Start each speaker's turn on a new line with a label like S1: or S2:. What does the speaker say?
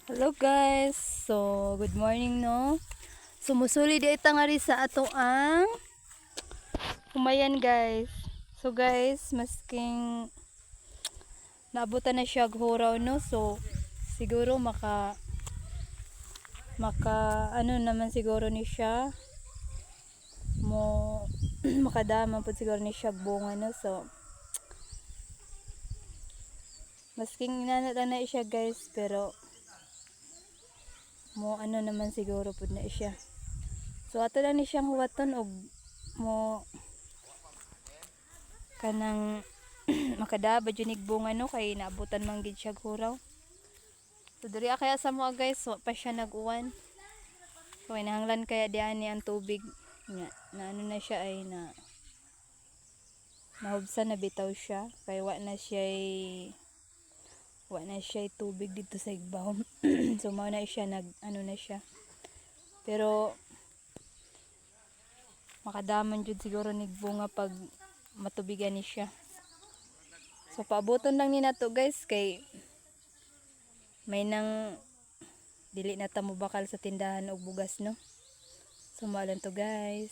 S1: Hello guys. So, good morning no. Sumusuli di ita nga rin sa ato ang humayan guys. So guys, masking naabutan na siya huraw no. So, siguro maka ano naman siguro ni siya mo makadama po siguro ni siya bunga no. So, masking inana na siya guys, pero mo ano naman siguro pud na siya. So ato lang ni siyang huwaton og mo kanang makadaba junig bunga no kay naabutan man gid siya huraw. So diri kaya sa mo guys, wa pa siya nag-uwan. So inahanglan kaya diyan ni ang tubig nga na ano na siya ay na nahubsan na bitaw siya kay wa na siya tubig dito sa igbaw. So mao na siya nag ano na siya. Pero makadaman jud siguro nig bunga pag matubigan ni siya. So paaboton lang ni nato guys kay may nang dili na ta mo bakal sa tindahan og bugas no. So mao lang to guys.